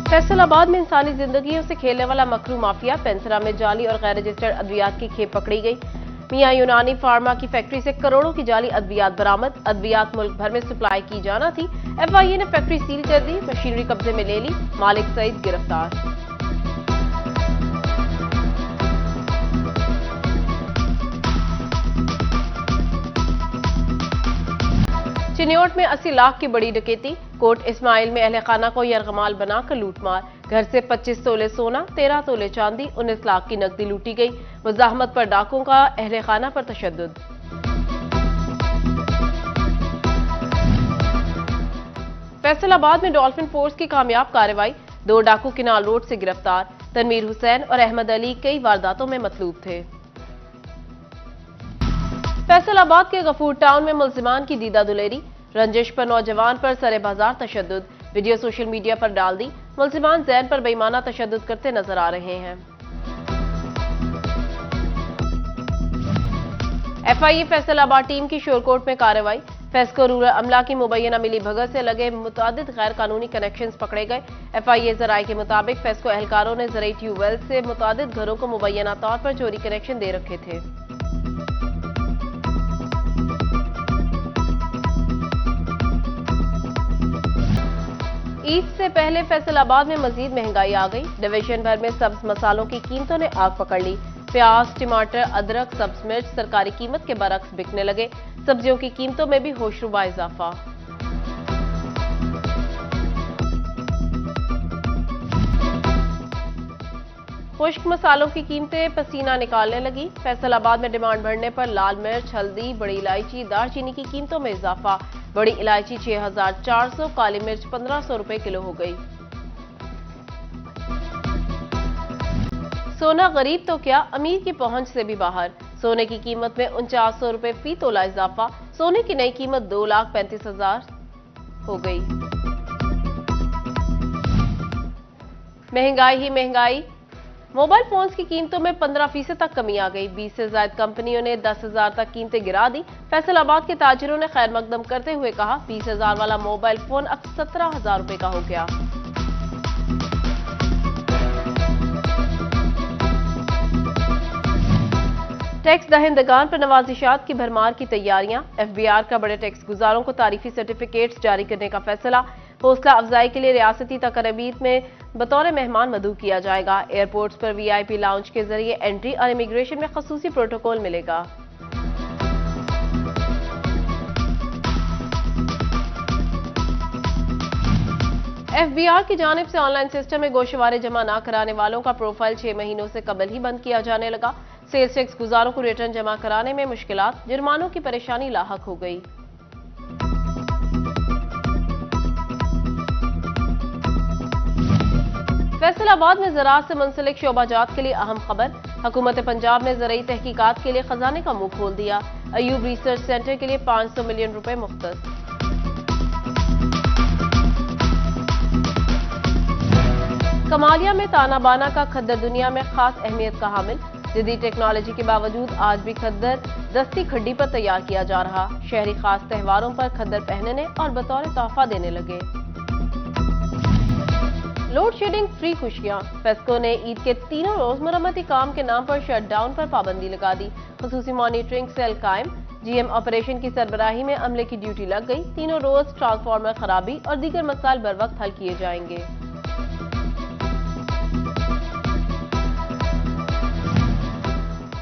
फैसलाबाद में इंसानी जिंदगियों से खेलने वाला मकरू माफिया, पेंसरा में जाली और गैर रजिस्टर्ड अद्वियात की खेप पकड़ी गई। मियां यूनानी फार्मा की फैक्ट्री से करोड़ों की जाली अद्वियात बरामद। अद्वियात मुल्क भर में सप्लाई की जाना थी। एफआईए ने फैक्ट्री सील कर दी, मशीनरी कब्जे में ले ली, मालिक सईद गिरफ्तार। चिन्योट में 80 लाख की बड़ी डकैती। कोट इस्माइल में अहले खाना को यरगमाल बनाकर लूटमार। घर से 25 तोले सोना, 13 तोले चांदी, 19 लाख की नकदी लूटी गई। मुजाहमत पर डाकुओं का अहले खाना पर तशद्दुद। फैसलाबाद में डॉल्फिन फोर्स की कामयाब कार्रवाई। 2 डाकू किनाल रोड से गिरफ्तार। तनवीर हुसैन और अहमद अली कई वारदातों में मतलूब थे। फैसलाबाद के गफूर टाउन में मुल्जिमान की दीदा दुलेरी। रंजिश पर नौजवान पर सरे बाजार तशद्दुद। वीडियो सोशल मीडिया पर डाल दी। मुल्जिमान जैन पर बेईमाना तशद्दुद करते नजर आ रहे हैं। एफआईए फैसलाबाद टीम की शोरकोट में कार्रवाई। फेस्को रूरल अमला की मुबैना मिली भगत से लगे मुतादिद गैर कानूनी कनेक्शंस पकड़े गए। एफआईए जराये के मुताबिक फेस्को एहलकारों ने ज़राई ट्यूबवेल से मुतादिद घरों को मुबैना तौर पर चोरी कनेक्शन दे रखे थे। ईद से पहले फैसलाबाद में मजीद महंगाई आ गई। डिवीजन भर में सब्ज मसालों की कीमतों ने आग पकड़ ली। प्याज, टमाटर, अदरक, सब्ज मिर्च सरकारी कीमत के बरक्स बिकने लगे। सब्जियों की कीमतों में भी होशरुबा इजाफा। खुश्क मसालों की कीमतें पसीना निकालने लगी। फैसलाबाद में डिमांड बढ़ने पर लाल मिर्च, हल्दी, बड़ी इलायची, दालचीनी की कीमतों में इजाफा। बड़ी इलायची 6400, काली मिर्च 1500 रुपए किलो हो गई। सोना गरीब तो क्या, अमीर की पहुंच से भी बाहर। सोने की कीमत में 4900 रुपए फी तोला इजाफा। सोने की नई कीमत 2,35,000 हो गई। महंगाई ही महंगाई। मोबाइल फोन्स की कीमतों में 15% तक कमी आ गई। 20 से ज्यादा कंपनियों ने 10,000 तक कीमतें गिरा दी। फैसलाबाद के ताजिरों ने खैर मकदम करते हुए कहा, 20,000 वाला मोबाइल फोन अब 17,000 रुपए का हो गया। टैक्स दहिंदगान पर नवाजिशात की भरमार की तैयारियां। एफबीआर का बड़े टैक्स गुजारों को तारीफी सर्टिफिकेट्स जारी करने का फैसला। हौसला अफजाई के लिए रियासती तकरीब में बतौर मेहमान मदऊ किया जाएगा। एयरपोर्ट्स पर वीआईपी लाउंज के जरिए एंट्री और इमिग्रेशन में खसूसी प्रोटोकॉल मिलेगा। एफबीआर की जानिब से ऑनलाइन सिस्टम में गोशवारे जमा न कराने वालों का प्रोफाइल 6 महीनों से कबल ही बंद किया जाने लगा। सेल्स टैक्स गुजारों को रिटर्न जमा कराने में मुश्किलात, जुर्मानों की परेशानी लाहक हो गई। फैसलाबाद में ज़राअत से मुंसलिक शोबाजात के लिए अहम खबर। हुकूमत पंजाब ने ज़राई तहकीकात के लिए खजाने का मुंह खोल दिया। अयूब रिसर्च सेंटर के लिए 500 मिलियन रुपए मुख्तस। कमालिया में ताना बाना का खद्दर दुनिया में खास अहमियत का हामिल। जदीद टेक्नोलॉजी के बावजूद आज भी खद्दर दस्ती खड्डी पर तैयार किया जा रहा। शहरी खास त्योहारों पर खद्दर पहनने और बतौर तोहफा देने लगे। लोड शेडिंग फ्री खुशियां। फेस्को ने ईद के तीनों रोज मरम्मती काम के नाम पर शटडाउन पर पाबंदी लगा दी। खुसूसी मॉनिटरिंग सेल कायम। जीएम ऑपरेशन की सरबराही में अमले की ड्यूटी लग गई। तीनों रोज ट्रांसफार्मर खराबी और दीगर मसाइल बर वक्त हल किए जाएंगे।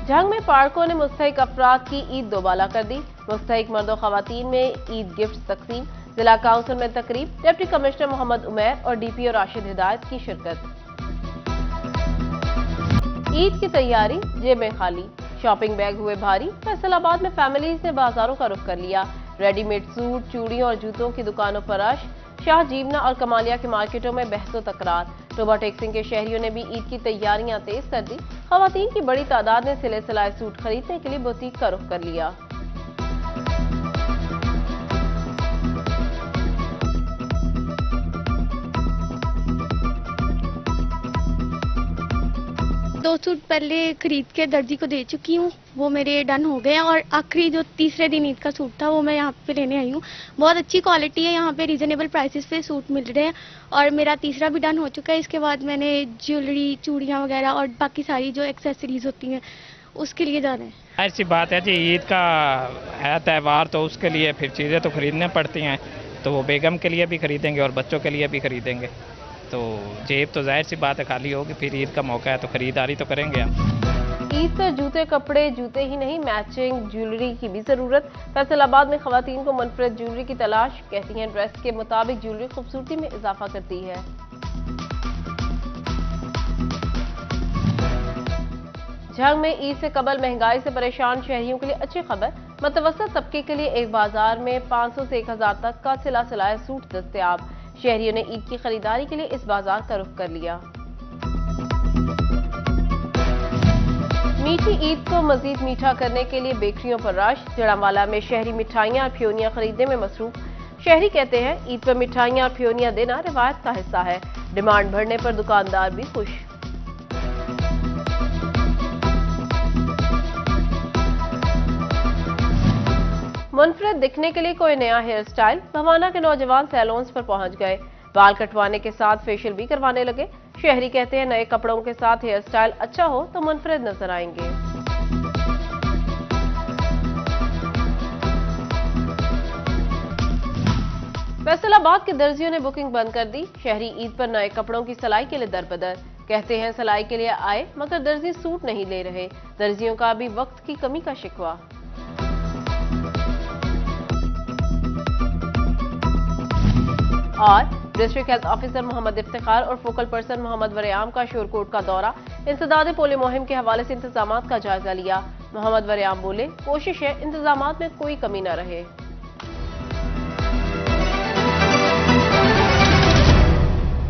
झंग में पार्कों ने मुस्तहिक अफराद की ईद दोबाला कर दी। मुस्तहिक मर्दों खवातीन में ईद गिफ्ट तकसीम। जिला काउंसिल में तकरीब। डिप्टी कमिश्नर मोहम्मद उमैर और डीपीओ राशिद हिदायत की शिरकत। ईद की तैयारी, जेबें खाली, शॉपिंग बैग हुए भारी। फैसलाबाद में फैमिलीज ने बाजारों का रुख कर लिया। रेडीमेड सूट, चूड़ियों और जूतों की दुकानों पर रश। शाह जीवना और कमालिया की मार्केटों में बहसो तकरार। टोबा टेक्सिंग के शहरियों ने भी ईद की तैयारियां तेज कर दी। खवातीन की बड़ी तादाद ने सिले सिलाए सूट खरीदने के लिए बुटीक का रुख कर लिया। सूट पहले खरीद के दर्जी को दे चुकी हूँ, वो मेरे डन हो गए हैं। और आखिरी जो तीसरे दिन ईद का सूट था वो मैं यहाँ पे लेने आई हूँ। बहुत अच्छी क्वालिटी है, यहाँ पे रीजनेबल प्राइसेस पे सूट मिल रहे हैं और मेरा तीसरा भी डन हो चुका है। इसके बाद मैंने ज्वेलरी, चूड़ियाँ वगैरह और बाकी सारी जो एक्सेसरीज होती हैं उसके लिए जाना है। ऐसी बात है जी, ईद का है त्यौहार तो उसके लिए फिर चीज़ें तो खरीदने पड़ती हैं, तो वो बेगम के लिए भी खरीदेंगे और बच्चों के लिए भी खरीदेंगे, तो जेब तो जाहिर सी बात है खाली होगी। फिर ईद का मौका है तो खरीदारी तो करेंगे हम। ईद पर जूते, कपड़े, जूते ही नहीं मैचिंग ज्वेलरी की भी जरूरत। फैसलाबाद में खवातीन को मुनफरद ज्वेलरी की तलाश, कहती हैं ड्रेस के मुताबिक ज्वेलरी खूबसूरती में इजाफा करती है। झंग में ईद से कबल महंगाई से परेशान शहरियों के लिए अच्छी खबर। मतवसत तबके के लिए एक बाजार में 500 से 1000 तक का सिला सिलाया सूट दस्तयाब। शहरियों ने ईद की खरीदारी के लिए इस बाजार का रुख कर लिया। मीठी ईद को मजीद मीठा करने के लिए बेकरियों पर रश। जड़ावाला में शहरी मिठाइयां और फ्योनियां खरीदने में मसरूफ। शहरी कहते हैं ईद पर मिठाइयां और फ्योनियां देना रिवायत का हिस्सा है। डिमांड बढ़ने पर दुकानदार भी खुश। मुनफरद दिखने के लिए कोई नया हेयर स्टाइल। भवाना के नौजवान सैलून्स पर पहुंच गए, बाल कटवाने के साथ फेशियल भी करवाने लगे। शहरी कहते हैं नए कपड़ों के साथ हेयर स्टाइल अच्छा हो तो मुनफरद नजर आएंगे। फैसलाबाद के दर्जियों ने बुकिंग बंद कर दी। शहरी ईद पर नए कपड़ों की सिलाई के लिए दरबदर। कहते हैं सिलाई के लिए आए मगर दर्जी सूट नहीं ले रहे। दर्जियों का भी वक्त की कमी का शिकवा। और district health officer Mohammad Iftikhar और फोकल पर्सन मोहम्मद वरियाम का शोरकोट का दौरा। इंसदाद पोलियो मुहिम के हवाले से इंतजामात का जायजा लिया। मोहम्मद वरियाम बोले कोशिश है इंतजामात में कोई कमी न रहे।